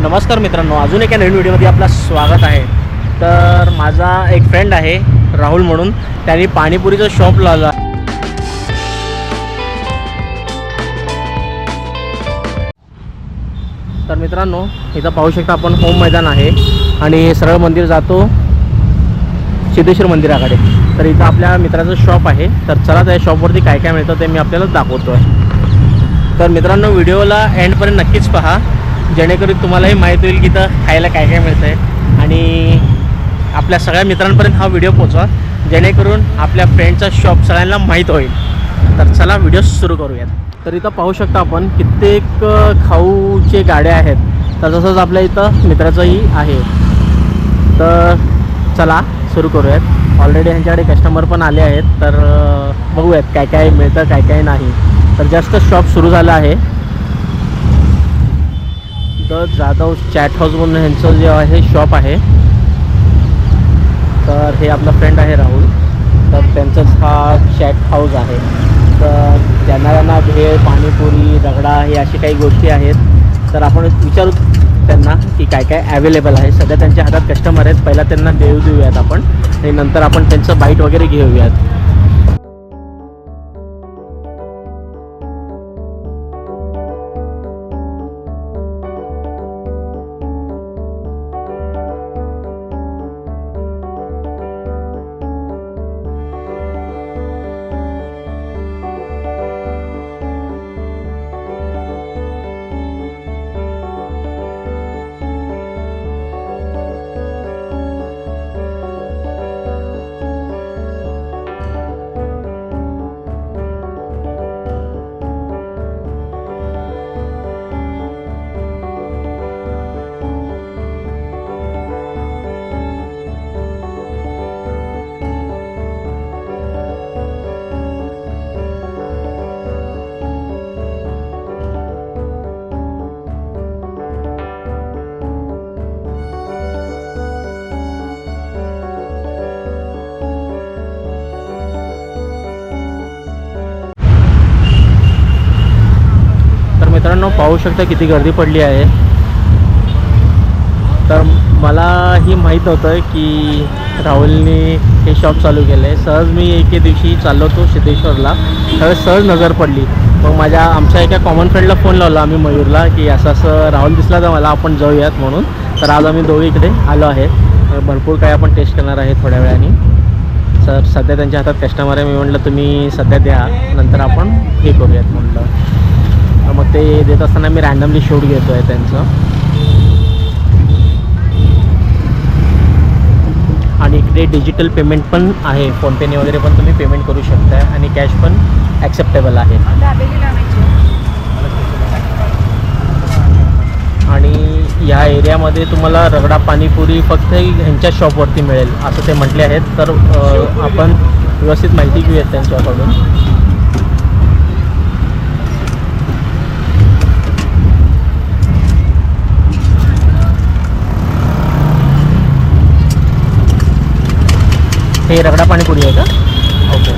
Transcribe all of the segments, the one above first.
नमस्कार मित्रांनो, अजून एका नवीन व्हिडिओमध्ये आपलं स्वागत आहे. तर माझा एक फ्रेंड आहे राहुल म्हणून, त्यांनी पाणीपुरीचं शॉप लावलं. तर मित्रांनो, इथं पाहू शकता आपण होम मैदान आहे आणि सरळ मंदिर जातो सिद्धेश्वर मंदिराकडे. तर इथं आपल्या मित्राचं शॉप आहे. तर चला त्या शॉपवरती काय काय मिळतं ते मी आपल्याला दाखवतो आहे. तर मित्रांनो, व्हिडिओला एंडपर्यंत नक्कीच पहा, जेणेकरून तुम्हालाही माहीत होईल की इथं खायला काय काय मिळतं आहे आणि आपल्या सगळ्या मित्रांपर्यंत हा व्हिडिओ पोचवा, जेणेकरून आपल्या फ्रेंडचा शॉप सगळ्यांना माहीत होईल. तर चला व्हिडिओ सुरू करूयात. तर इथं पाहू शकता आपण कित्येक खाऊचे गाड्या आहेत. तर तसंच आपल्या इथं मित्राचंही आहे. तर चला सुरू करूयात. ऑलरेडी ह्यांच्याकडे कस्टमर पण आले आहेत. तर बघूयात काय काय मिळतं काय काय नाही. तर जास्त शॉप सुरू झालं आहे. द जाधव चॅट हाऊस म्हणून ह्यांचं जे आहे शॉप आहे. तर हे आपला फ्रेंड आहे राहुल. तर त्यांचंच हा चॅट हाऊस आहे. तर त्यांना भेळ, पाणीपुरी, रगडा हे अशी काही गोष्टी आहेत. तर आपण विचारू त्यांना की काय काय ॲवेलेबल आहे. सध्या त्यांच्या हातात कस्टमर आहेत. पहिला त्यांना देऊयात आपण आणि नंतर आपण त्यांचं बाईट वगैरे घेऊयात. मित्रांनो, पाहू शकता किती गर्दी पडली आहे. तर मलाही माहीत होतं की राहुलनी हे शॉप चालू केलं आहे. सहज मी एके दिवशी चाललो होतो सिद्धेश्वरला, तर सहज नजर पडली. मग आमच्या एका कॉमन फ्रेंडला फोन लावला आम्ही, मयूरला, की असं असं राहुल दिसला तर मला आपण जाऊयात म्हणून. तर आज आम्ही दोघे इकडे आलो आहे. भरपूर काही आपण टेस्ट करणार आहे थोड्या वेळाने. सर सध्या त्यांच्या हातात कस्टमर आहे. मी म्हटलं तुम्ही सध्या द्या, नंतर आपण हे करूयात म्हटलं. मग ते देत असताना मी रँडमली शूट घेतो आहे त्यांचं. आणि इकडे डिजिटल पेमेंट पण आहे. फोनपेने वगैरे पण तुम्ही पेमेंट करू शकता आणि कॅश पण ॲक्सेप्टेबल आहे. आणि या एरियामध्ये तुम्हाला रगडा पाणीपुरी फक्त ह्यांच्या शॉपवरती मिळेल असं ते म्हटले आहेत. तर आपण व्यवस्थित माहिती घेऊयात त्यांच्याकडून. हे रगडा पाणीपुरी आहे का? ओके.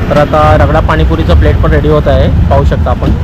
तर आता रगडा पाणीपुरीचं प्लेट पण रेडी होत आहे, पाहू शकता आपण.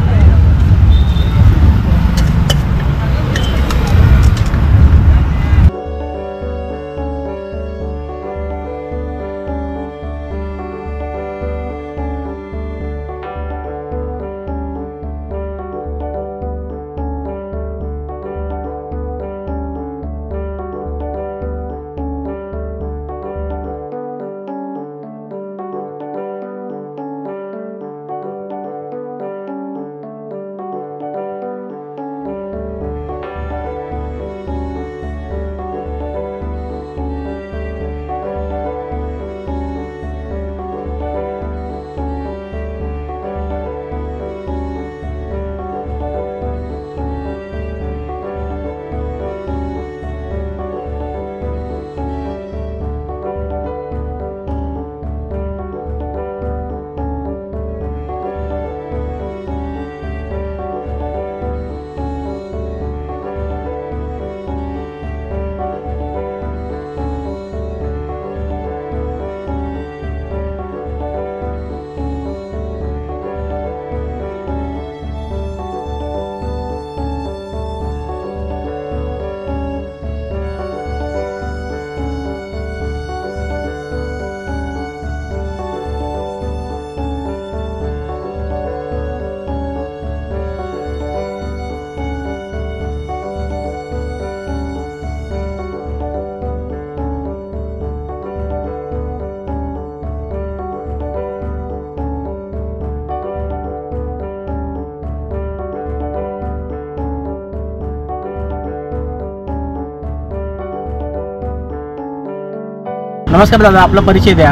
नमस्कार दादा, आपला परिचय द्या.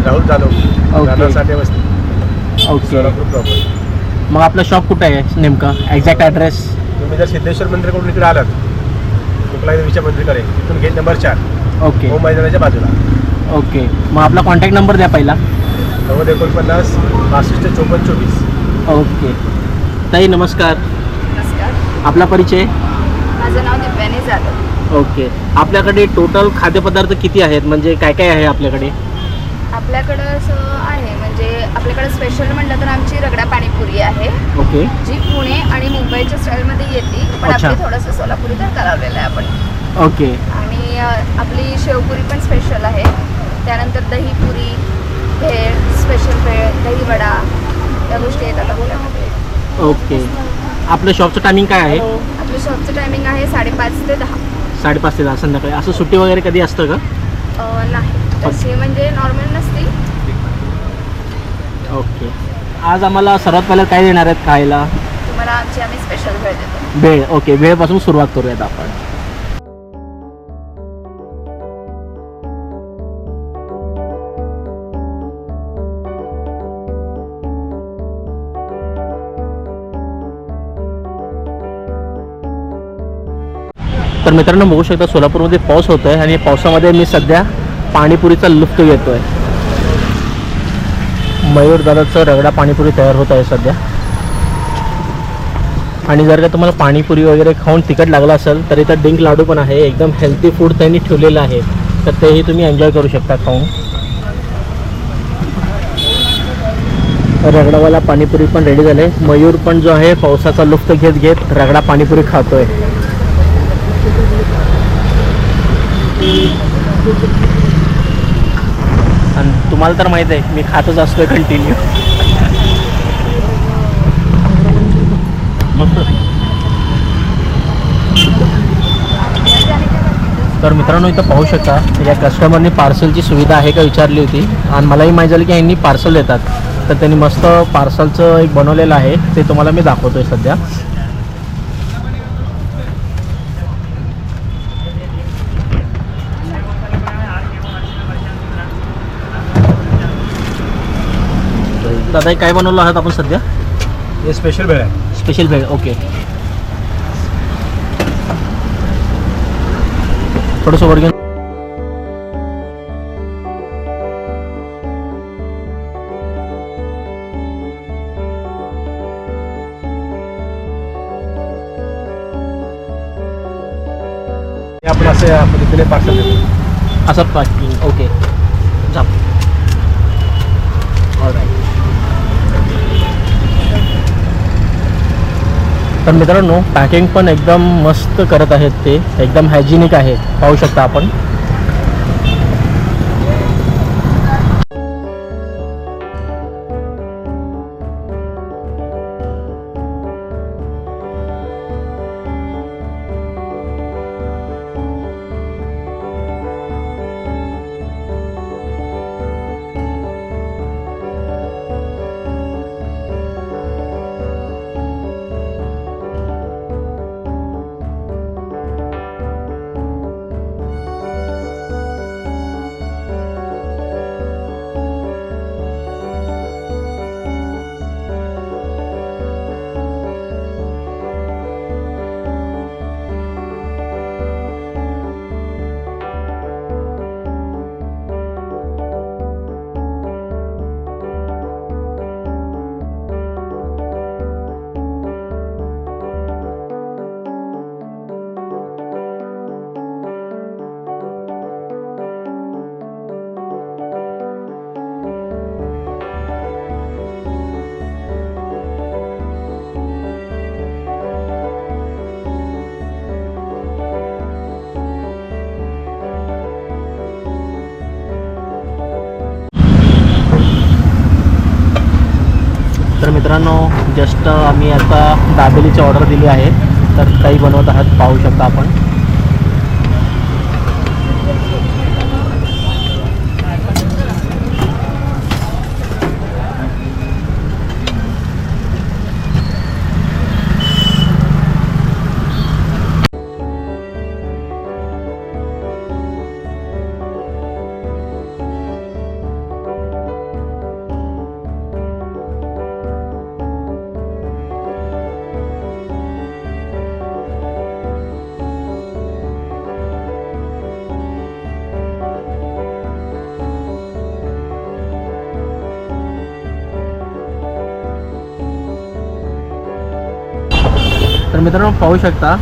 राहुल जाधव, ओके. राणा साठे वस्ती, ओके. सोलापूर प्रॉपर. मग आपलं शॉप कुठं आहे नेमकं, एक्झॅक्ट ॲड्रेस? तुम्ही जर सिद्धेश्वर मंदिराकडून इकडे आलात कुकला देवीच्या मंदिराकडे, तिथून गेट नंबर 4 ओके होम मैदानाच्या बाजूला. ओके. मग आपला कॉन्टॅक्ट नंबर द्या पहिला. 9049 62 54 24. ओके. ताई नमस्कार, नमस्कार, आपला परिचय? माझं नाव दिव्यानी जाधव. ओके. आपल्याकडे टोटल खाद्यपदार्थ किती आहेत, म्हणजे काय काय आहे आपल्याकडे? आपल्याकडं असं आहे म्हणजे आपल्याकडं स्पेशल म्हटलं तर आमची रगडा पाणीपुरी आहे, ओके जी पुणे आणि मुंबईच्या स्टाईलमध्ये येते, पण अच्छा. आपली थोडंसं सोलापुरी तडका लावलेला आहे आपण. ओके आणि आपली शेवपुरी पण स्पेशल आहे. त्यानंतर दहीपुरी, भेळ, स्पेशल भेळ, दहीवडा, या गोष्टी येतात आपल्यामध्ये. ओके. आपलं शॉपचं टायमिंग काय आहे? आपल्या शॉपचं टायमिंग आहे 5:30 ते 10. 5:30 ते 10 संध्याकाळी. असं सुट्टी वगैरे कधी असतं का? नाही, तशी म्हणजे नॉर्मल नसते. ओके. आज आम्हाला सर्वात पहिलं काय देणार आहेत खायला? तुम्हाला आमची आम्ही स्पेशल भेळ देतो. भेळ. ओके, भेळपासून सुरुवात करूयात आपण. तर मित्रांनो बघू शकता सोलापूरमध्ये पाऊस होतो आहे आणि पावसामध्ये मी सध्या पाणीपुरीचा लुफ्त घेतो आहे. मयूर दादाचं रगडा पाणीपुरी तयार होत आहे सध्या. आणि जर का तुम्हाला पाणीपुरी वगैरे खाऊन तिखट लागला असेल तर इथं डिंक लाडू पण आहे, एकदम हेल्थी फूड त्यांनी ठेवलेलं आहे, तर तेही तुम्ही एन्जॉय करू शकता खाऊन. रगडावाला पाणीपुरी पण रेडी झाले. मयूर पण जो आहे पावसाचा लुफ्त घेत घेत रगडा पाणीपुरी खातोय. आणि तुम्हाला तर माहित आहे मी खातच असतोय कंटिन्यू. तर मित्रांनो इथं पाहू शकता या कस्टमरनी पार्सलची सुविधा आहे का विचारली होती आणि मलाही माहीत झालं की यांनी पार्सल देतात, तर त्यांनी मस्त पार्सलचं एक बनवलेलं आहे, ते तुम्हाला मी दाखवतोय सध्या. दादा काय बनवलं आहात आपण सध्या? हे स्पेशल भेळ आहे. स्पेशल भेळ. ओके. थोडंसं वर घेऊन. हे आपण असे पद्धतीने पार्सल देतो. असं पॅकिंग. ओके जा. ऑलराईट. तर मित्रांनो पॅकिंग पण एकदम मस्त करत आहेत, ते एकदम हायजिनिक आहे, पाहू शकता आपण. तर मित्रांनो जस्ट आम्ही आता दाबेलीची ऑर्डर दिली आहे, तर काही बनवत आहात पाहू शकता आपण. तर मित्रांनो पाहू शकता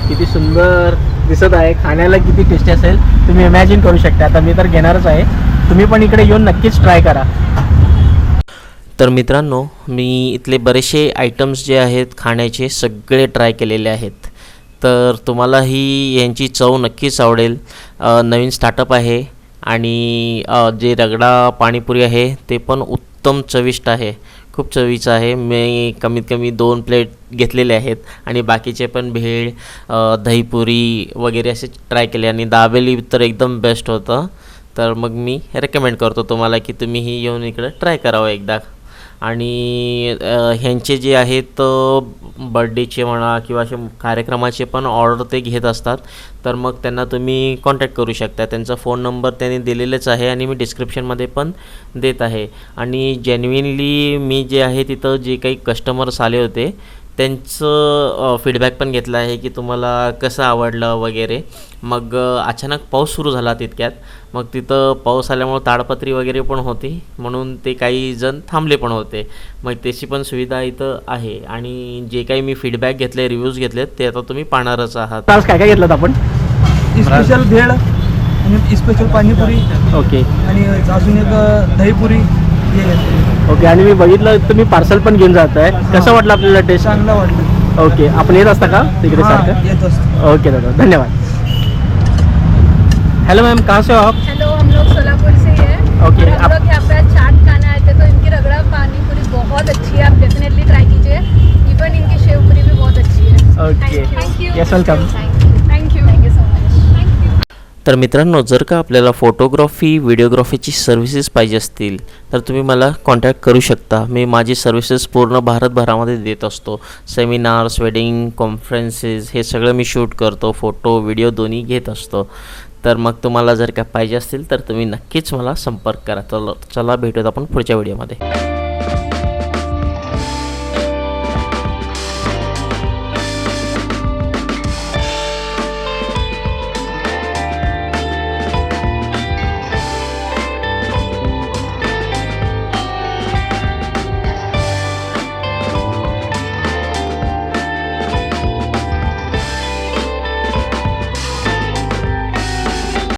किती सुंदर दिसत आहे. खाण्याला किती टेस्टी असेल तुम्ही इमॅजिन करू शकता. आता मी तर घेणारच आहे. तुम्ही पण इकडे येऊन नक्कीच ट्राय करा. तर मित्रांनो मी इथले बरेचसे आयटम्स जे आहेत खाण्याचे सगळे ट्राय केलेले आहेत. तर तुम्हालाही यांची चव नक्कीच आवडेल. नवीन स्टार्टअप आहे आणि जे रगडा पाणीपुरी आहे ते पण उत्तम चविष्ट आहे. खूप चवीचं आहे. मी कमीत कमी 2 प्लेट घेतलेले आहेत आणि बाकीचे पण भेळ दहीपुरी वगैरे असे ट्राय केले आणि दाबेली तर एकदम बेस्ट होतं. तर मग मी रेकमेंड करतो तुम्हाला की तुम्हीही येऊन इकडं ट्राय करावं एकदा. आणि ह्यांचे जे आहेत बर्थडेचे म्हणा किंवा असे कार्यक्रमाचे पण ऑर्डर ते घेत असतात. तर मग त्यांना तुम्ही कॉन्टॅक्ट करू शकता. त्यांचा फोन नंबर त्यांनी दिलेलाच आहे आणि मी डिस्क्रिप्शनमध्ये पण देत आहे. आणि जेन्युइनली मी जे आहे तिथं जे काही कस्टमर्स आले होते त्यांचं फीडबॅक पण घेतला आहे की तुम्हाला कसं आवडलं वगैरे. मग अचानक पाऊस सुरू झाला तितक्यात. मग तिथं पाऊस आल्यामुळं ताडपत्री वगैरे पण होती म्हणून ते काही जण थांबले पण होते. मग त्याची पण सुविधा इथं आहे. आणि जे काही मी फीडबॅक घेतले रिव्ह्यूज घेतलेत ते आता तुम्ही पाहणारच आहात. आज काय काय घेतलं आपण? स्पेशल भेळ आणि स्पेशल पाणीपुरी ओके आणि अजून एक दहीपुरी हे घेतलं. ओके. आणि मी बघितलं तुम्ही पार्सल पण घेऊन जात आहे. कसं वाटलं आपल्याला टेस्ट? चांगलं वाटलं. ओके. आपण येत असता का तिकडे हां, सारखं? येत असतं. ओके दादा धन्यवाद. हेलो मैम कहाँ से हो आप? हेलो, हम लोग सोलापुर से ही है. ओके, और हम आप- लोग यहाँ पे चाट खाना आए थे तो इनकी रगड़ा पानी पूरी बहुत अच्छी है. आप डेफिनेटली ट्राई कीजिए. इवन इनकी शेव पूरी भी बहुत अच्छी है. Okay. Thank you. Yes welcome. Thank you so much. Thank you. तर मित्रांनो जर का आपल्याला फोटोग्राफी व्हिडिओग्राफीची सर्व्हिसेस पाहिजे असतील तर तुम्ही मला कॉन्टॅक्ट करू शकता. मी माझी सर्व्हिसेस पूर्ण भारतभरामध्ये देत असतो. सेमिनार्स वेडिंग कॉन्फरन्सेस हे सगळं मी शूट करतो. फोटो व्हिडिओ दोन्ही घेत असतो. तर मग तुम्हाला जर का पाहिजे असतील तर तुम्ही नक्कीच मला संपर्क करा. चला भेटूयात आपण पुढच्या व्हिडिओमध्ये.